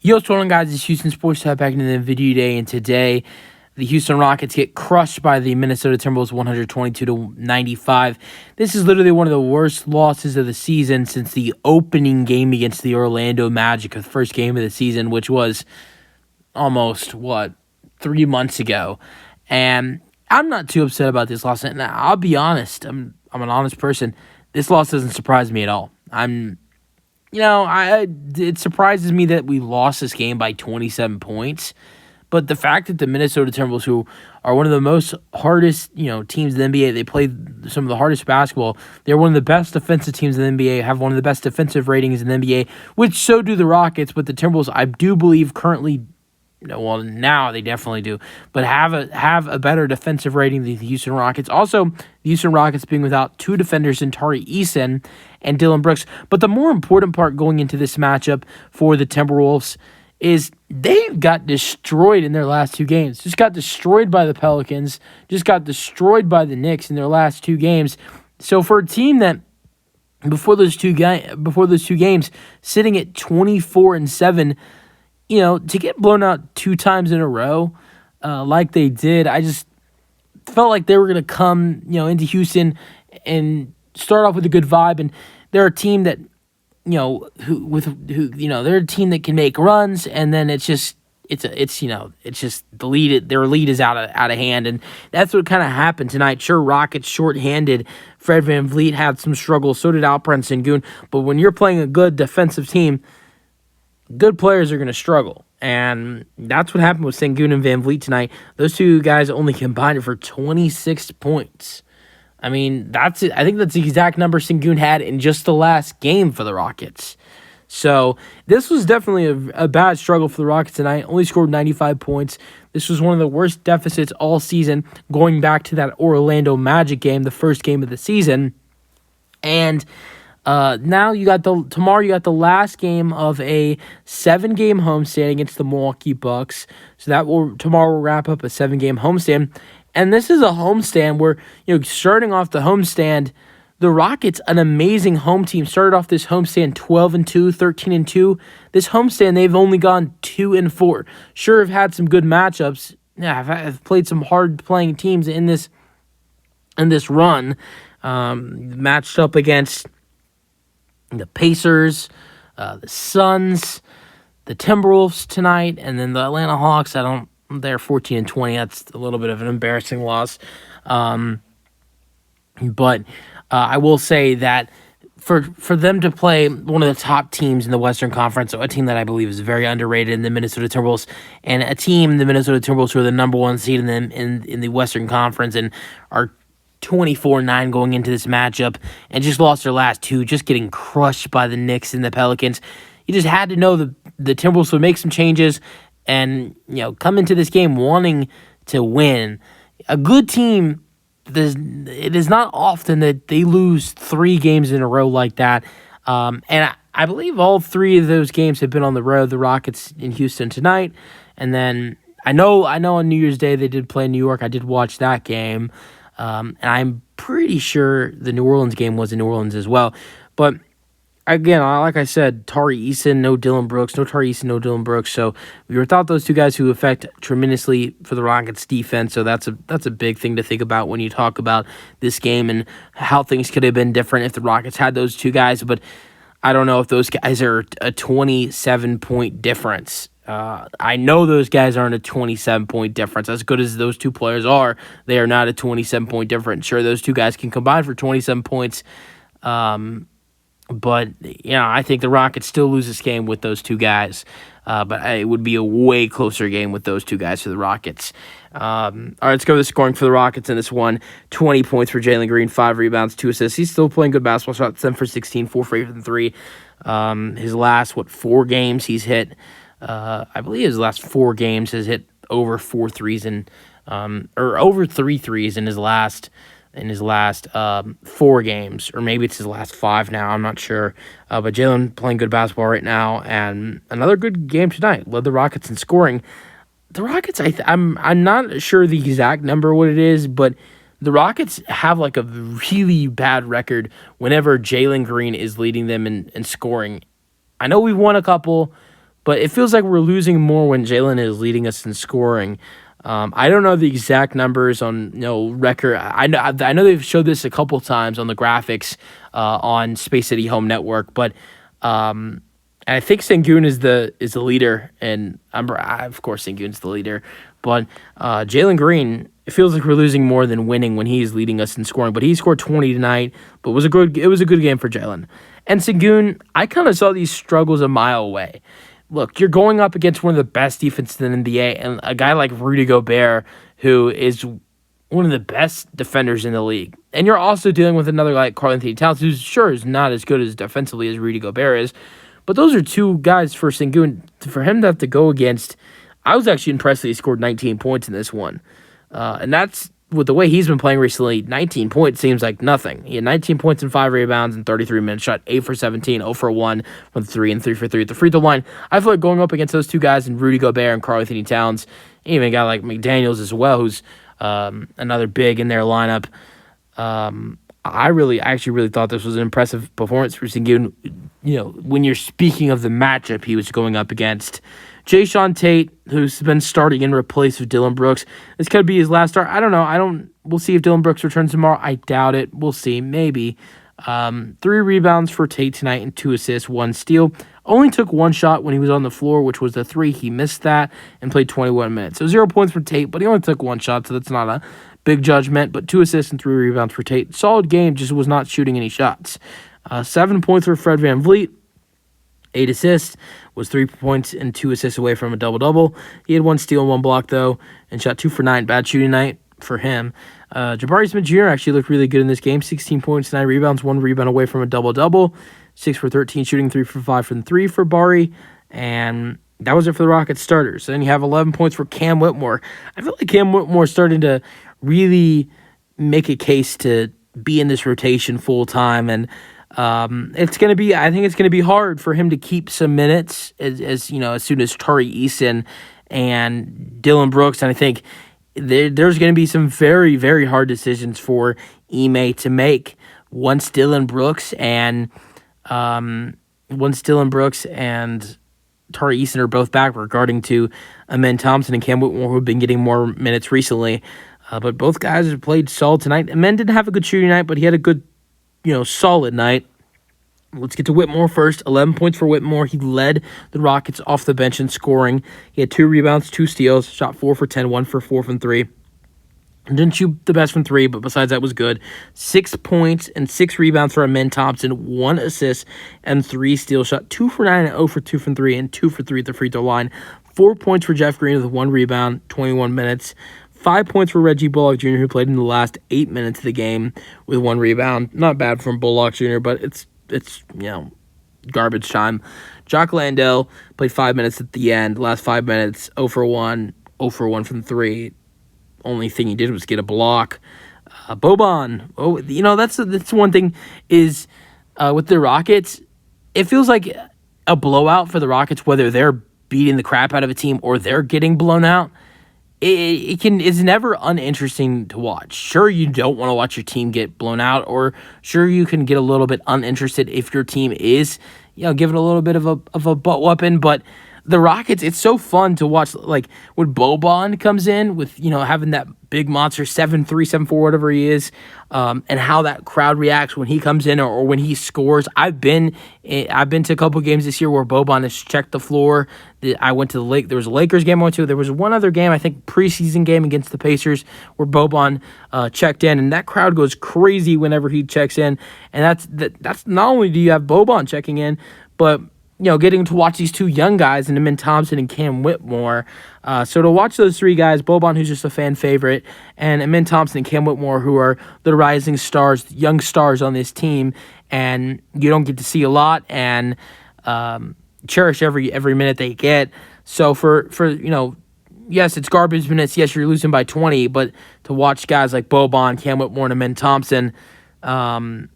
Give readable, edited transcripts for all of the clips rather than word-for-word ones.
Yo, what's going on, guys? It's Houston Sports Talk back into the video today, and today the Houston Rockets get crushed by the Minnesota Timberwolves 122-95. This is literally one of the worst losses of the season since the opening game against the Orlando Magic, the first game of the season, which was almost, 3 months ago. And I'm not too upset about this loss. And I'll be honest, I'm an honest person. This loss doesn't surprise me at all. It surprises me that we lost this game by 27 points. But the fact that the Minnesota Timberwolves, who are one of the most hardest, teams in the NBA, they play some of the hardest basketball. They're one of the best defensive teams in the NBA, have one of the best defensive ratings in the NBA, which so do the Rockets. But the Timberwolves, I do believe, currently, now they definitely do, but have a better defensive rating than the Houston Rockets. Also, the Houston Rockets being without two defenders in Tari Eason and Dylan Brooks. But the more important part going into this matchup for the Timberwolves is they got destroyed in their last two games. Just got destroyed by the Pelicans. Just got destroyed by the Knicks in their last two games. So for a team that before those two games sitting at 24-7. To get blown out two times in a row like they did, I just felt like they were going to come, into Houston and start off with a good vibe. And they're a team that, they're a team that can make runs, and then it's just the lead. Their lead is out of hand, and that's what kind of happened tonight. Sure, Rockets shorthanded. Fred VanVleet had some struggles. So did Alperen Sengun. But when you're playing a good defensive team, good players are going to struggle, and that's what happened with Sengun and VanVleet tonight. Those two guys only combined for 26 points. I mean, that's it. I think that's the exact number Sengun had in just the last game for the Rockets. So this was definitely a bad struggle for the Rockets tonight. Only scored 95 points. This was one of the worst deficits all season, going back to that Orlando Magic game, the first game of the season. And now tomorrow you got the last game of a 7-game homestand against the Milwaukee Bucks. So tomorrow will wrap up a 7-game homestand. And this is a homestand where, starting off the homestand, the Rockets, an amazing home team, started off this homestand 12-2, 13-2. This homestand, they've only gone 2-4. Sure, have had some good matchups. Yeah, I've played some hard-playing teams in this run. Matched up against the Pacers, the Suns, the Timberwolves tonight, and then the Atlanta Hawks. They're 14-20. That's a little bit of an embarrassing loss. But I will say that for them to play one of the top teams in the Western Conference, a team that I believe is very underrated in the Minnesota Timberwolves, and a team, the Minnesota Timberwolves, who are the number one seed in the Western Conference and are 24-9 going into this matchup, and just lost their last two, just getting crushed by the Knicks and the Pelicans. You just had to know the Timberwolves would make some changes and, come into this game wanting to win. A good team, it is not often that they lose 3 games in a row like that. And I believe all 3 of those games have been on the road, the Rockets in Houston tonight. And then I know on New Year's Day they did play in New York. I did watch that game. And I'm pretty sure the New Orleans game was in New Orleans as well. But again, like I said, Tari Eason, no Dylan Brooks. No Tari Eason, no Dylan Brooks. So we were without those two guys who affect tremendously for the Rockets defense. So that's a big thing to think about when you talk about this game and how things could have been different if the Rockets had those two guys. But I don't know if those guys are a 27-point difference. I know those guys aren't a 27-point difference. As good as those two players are, they are not a 27-point difference. Sure, those two guys can combine for 27 points. But, I think the Rockets still lose this game with those two guys. But it would be a way closer game with those two guys for the Rockets. All right, let's go with the scoring for the Rockets in this one. 20 points for Jalen Green, 5 rebounds, 2 assists. He's still playing good basketball shots, 7 for 16, 4 for 8 from 3. His last, 4 games he's hit. I believe his last 4 games has hit over 4 threes or over 3 threes in his last 4 games, or maybe it's his last 5 now. I'm not sure. But Jalen playing good basketball right now, and another good game tonight. Led the Rockets in scoring. The Rockets, I'm not sure the exact number what it is, but the Rockets have like a really bad record whenever Jalen Green is leading them in scoring. I know we've won a couple, but it feels like we're losing more when Jalen is leading us in scoring. I don't know the exact numbers on record. I know they've showed this a couple times on the graphics on Space City Home Network, but I think Sengun is the leader, and of course Sengun's the leader. But Jalen Green, it feels like we're losing more than winning when he's leading us in scoring. But he scored 20 tonight, but it was a good game for Jalen. And Sengun, I kind of saw these struggles a mile away. Look, you're going up against one of the best defenses in the NBA, and a guy like Rudy Gobert, who is one of the best defenders in the league. And you're also dealing with another guy like Karl-Anthony Towns, who sure is not as good as defensively as Rudy Gobert is. But those are two guys for Sengun. For him to have to go against, I was actually impressed that he scored 19 points in this one. And that's, with the way he's been playing recently, 19 points seems like nothing. He had 19 points and 5 rebounds in 33 minutes, shot 8 for 17, 0 for 1 from 3 and 3 for 3 at the free throw line. I feel like going up against those two guys, and Rudy Gobert and Karl-Anthony Towns, even a guy like McDaniels as well, who's another big in their lineup. I actually really thought this was an impressive performance for Sengun. When you're speaking of the matchup he was going up against, Jayshawn Tate, who's been starting in replace of Dillon Brooks. This could be his last start. I don't know. We'll see if Dillon Brooks returns tomorrow. I doubt it. We'll see. Maybe. 3 rebounds for Tate tonight and 2 assists, 1 steal. Only took 1 shot when he was on the floor, which was the 3. He missed that and played 21 minutes. So 0 points for Tate, but he only took 1 shot, so that's not a big judgment. But 2 assists and 3 rebounds for Tate. Solid game, just was not shooting any shots. 7 points for Fred VanVleet. 8 assists, was 3 points and 2 assists away from a double-double. He had 1 steal and 1 block, though, and shot 2 for 9. Bad shooting night for him. Jabari Smith Jr. actually looked really good in this game. 16 points, 9 rebounds, 1 rebound away from a double-double. 6 for 13 shooting, 3 for 5 from 3 for Bari. And that was it for the Rockets starters. Then you have 11 points for Cam Whitmore. I feel like Cam Whitmore is starting to really make a case to be in this rotation full-time, and I think it's going to be hard for him to keep some minutes as soon as Tari Eason and Dillon Brooks. And I think there's going to be some very, very hard decisions for Ime to make once Dillon Brooks and Tari Eason are both back, regarding to Amen Thompson and Cam Whitmore, who have been getting more minutes recently. But both guys have played solid tonight. Amen didn't have a good shooting night, but he had a good solid night. Let's get to Whitmore first. 11 points for Whitmore. He led the Rockets off the bench in scoring. He had 2 rebounds, 2 steals, shot 4 for 10, 1 for 4 from 3. Didn't shoot the best from 3, but besides that was good. 6 points and 6 rebounds for Amen Thompson, 1 assist and 3 steals. Shot 2 for 9 and 0 for 2 from 3, and 2 for 3 at the free throw line. 4 points for Jeff Green with 1 rebound, 21 minutes. 5 points for Reggie Bullock Jr., who played in the last 8 minutes of the game with 1 rebound. Not bad from Bullock Jr., but it's garbage time. Jock Landale played 5 minutes at the end. Last 5 minutes, 0 for 1, 0 for 1 from 3. Only thing he did was get a block. Boban, that's one thing is with the Rockets, it feels like a blowout for the Rockets, whether they're beating the crap out of a team or they're getting blown out. It's never uninteresting to watch. Sure, you don't want to watch your team get blown out, or sure, you can get a little bit uninterested if your team is, given a little bit of a butt whooping. But the Rockets, it's so fun to watch. Like when Boban comes in with having that big monster 7'3", 7'4", whatever he is, and how that crowd reacts when he comes in or when he scores. I've been to a couple games this year where Boban has checked the floor. I went to the Lake. There was a Lakers game I went to. There was one other game, I think preseason game against the Pacers, where Boban checked in, and that crowd goes crazy whenever he checks in. And that's not only do you have Boban checking in, but getting to watch these two young guys, and Amen Thompson and Cam Whitmore. So to watch those 3 guys, Boban, who's just a fan favorite, and Amen Thompson and Cam Whitmore, who are the rising stars, young stars on this team, and you don't get to see a lot, and cherish every minute they get. So for yes, it's garbage minutes. Yes, you're losing by 20, but to watch guys like Boban, Cam Whitmore, and Amen Thompson, you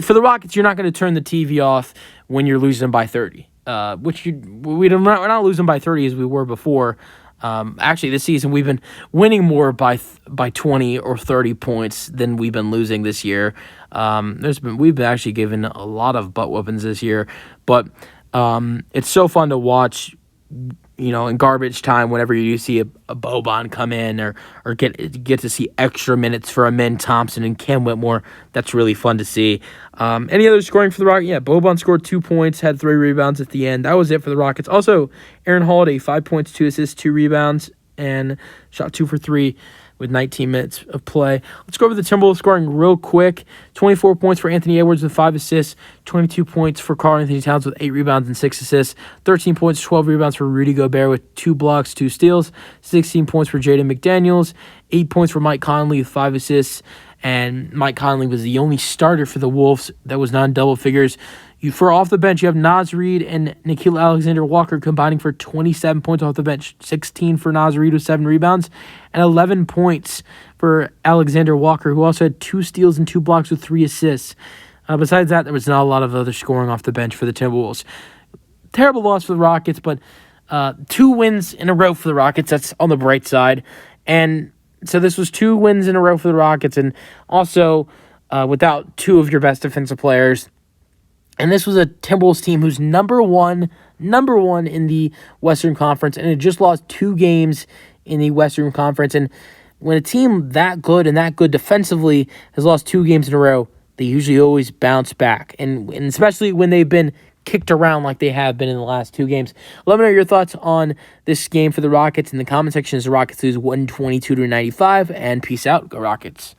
for the Rockets, you're not going to turn the TV off when you're losing by 30. We're not losing by 30 as we were before. Actually, this season we've been winning more by 20 or 30 points than we've been losing this year. We've been actually given a lot of butt whoopings this year, but it's so fun to watch. In garbage time, whenever you see a Boban come in or get to see extra minutes for Amin Thompson and Cam Whitmore, that's really fun to see. Any other scoring for the Rockets? Yeah, Boban scored 2 points, had 3 rebounds at the end. That was it for the Rockets. Also, Aaron Holiday, 5 points, 2 assists, 2 rebounds, and shot 2 for 3 with 19 minutes of play. Let's go over the Timberwolves scoring real quick. 24 points for Anthony Edwards with 5 assists. 22 points for Karl-Anthony Towns with 8 rebounds and 6 assists. 13 points, 12 rebounds for Rudy Gobert with 2 blocks, 2 steals. 16 points for Jaden McDaniels. 8 points for Mike Conley with 5 assists. And Mike Conley was the only starter for the Wolves that was not in double figures. For off the bench, you have Naz Reid and Nickeil Alexander-Walker combining for 27 points off the bench. 16 for Naz Reid with 7 rebounds, and 11 points for Alexander-Walker, who also had 2 steals and 2 blocks with 3 assists. Besides that, there was not a lot of other scoring off the bench for the Timberwolves. Terrible loss for the Rockets, but 2 wins in a row for the Rockets. That's on the bright side. And so this was 2 wins in a row for the Rockets, and also without 2 of your best defensive players. And this was a Timberwolves team who's number one in the Western Conference, and it just lost 2 games in the Western Conference. And when a team that good and that good defensively has lost 2 games in a row, they usually always bounce back. And especially when they've been kicked around like they have been in the last 2 games. Let me know your thoughts on this game for the Rockets in the comment section as the Rockets lose 122-95. And peace out. Go Rockets.